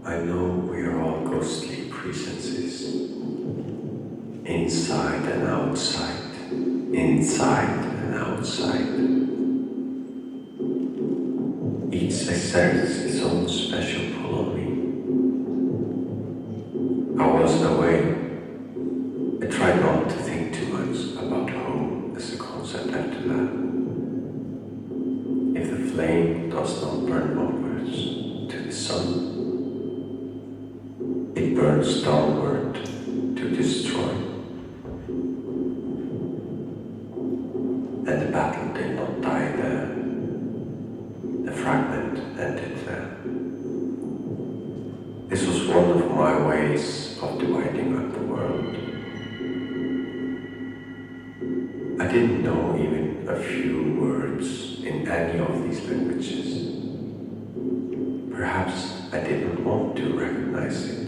I know we are all ghostly presences, inside and outside, inside and outside. Each exerts its own special pull on me. I wasn't away. I tried not to think too much about home as a concept after that. If the flame does not burn upwards to the sun, it burns downward to destroy. And the battle did not die there. The fragment ended there. This was one of my ways of dividing up the world. I didn't know even a few words in any of these languages. Perhaps I didn't want to recognize it,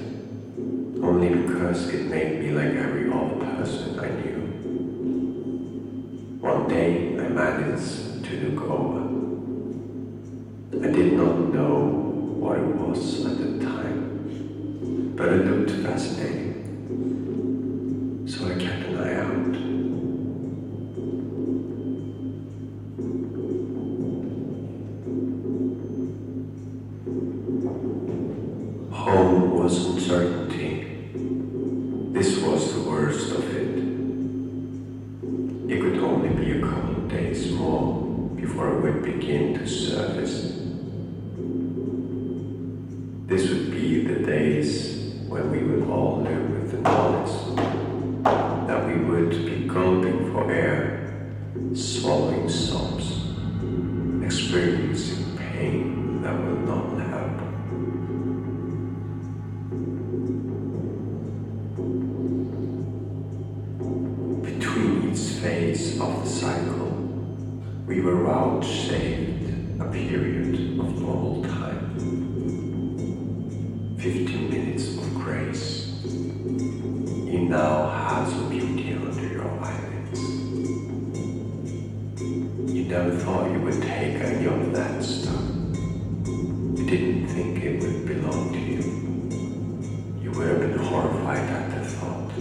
only because it made me like every other person I knew. One day I managed to look over. I did not know what it was at the time, but it looked fascinating, so I kept an eye out. Home was uncertainty. This was the worst of it. It could only be a couple of days more before it would begin to surface. This would be the days when we would all live with the knowledge that we would be gulping for air, swallowing sobs, experiencing pain that will not help. Between each phase of the cycle, we were vouchsafed a period of normal time. 15 minutes of grace. You now have some beauty under your eyelids. You never thought you would take any of that stuff. You didn't think it would belong to you. You would have been horrified at the thought.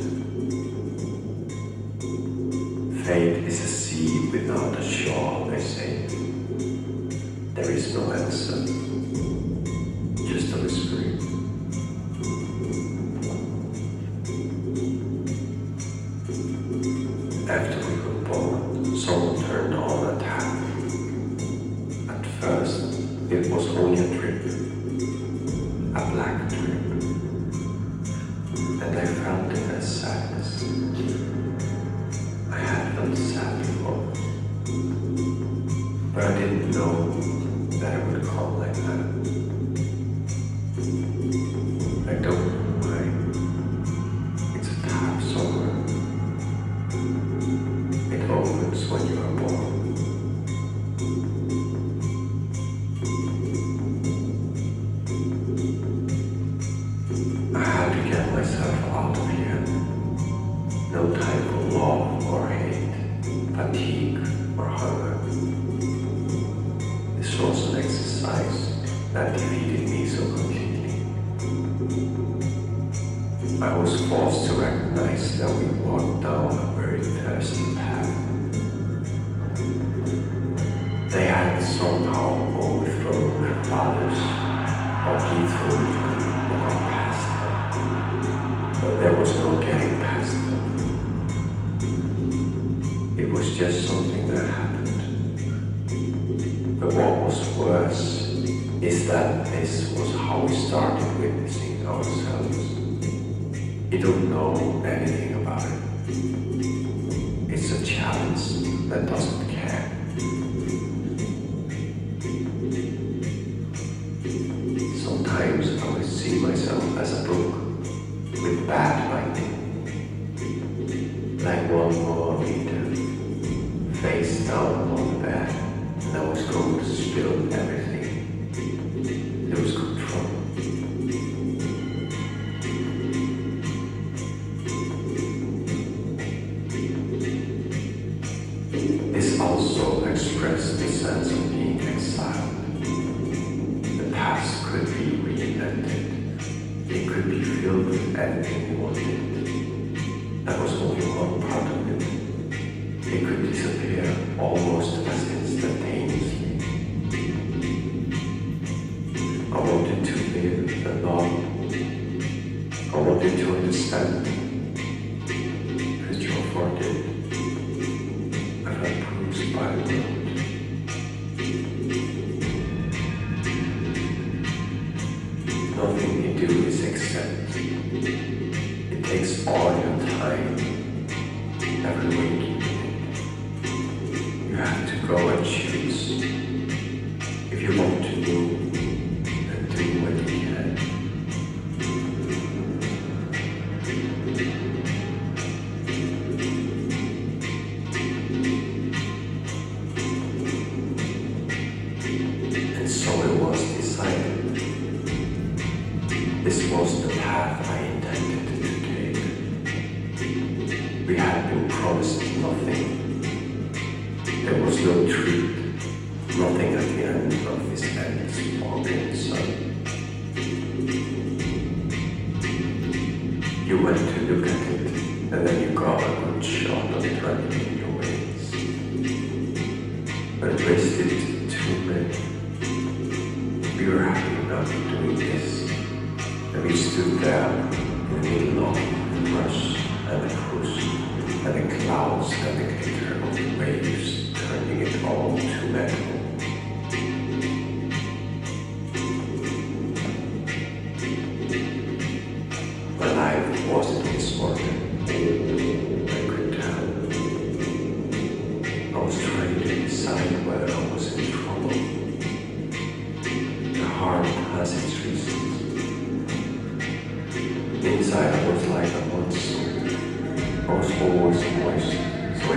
Fate is a sea without a shore, they say. There is no answer, just a whispering. After we were born, someone turned on a tap. At first, it was only a drip, a black drip, and I felt it as sadness. I had felt sad before, but I didn't know that it would come like that. I don't know why. It's a tap somewhere. It opens when you are born. I had to get myself out of here. No time for love or hate, fatigue or hunger. This was an exercise that defeated me so completely. I was forced to recognize that we walked down a very thirsty path. They had somehow overthrown their fathers or dethroned them or gone past them, but there was no getting past them. It was just something that happened. But what was worse is that this was how we started witnessing ourselves. You don't know anything about it. It's a challenge that doesn't care. Sometimes I would see myself as a book with bad writing, like one more reader, face down on the bed, and I was going to spill everything. Lose control. This also expressed the sense of being exiled. The past could be reinvented could be filled with anything you wanted. That was only one part of it. It could disappear almost as instantaneously. I wanted to live and love. I wanted to understand. Could you afford it? I felt bruised by the world. Nothing you do is accept. It takes all your time, every waking minute. You have to go and choose. If you want to move, then do what you can. And so it was decided. This was the path I intended to take. We had been promised nothing. There was no treat, nothing at the end of this endless walking sun. You went to look at it, and then you got a good shot of turning in your ways. But wasted too many. We were happy enough doing this. And we stood there in the middle of the rush and the push and the clouds and the glitter of the waves, turning it all to metal. My life wasn't disorder. I could tell. I was trying to decide whether I was in trouble. The heart has its reasons. Inside I was like a monster. I was always moist, so I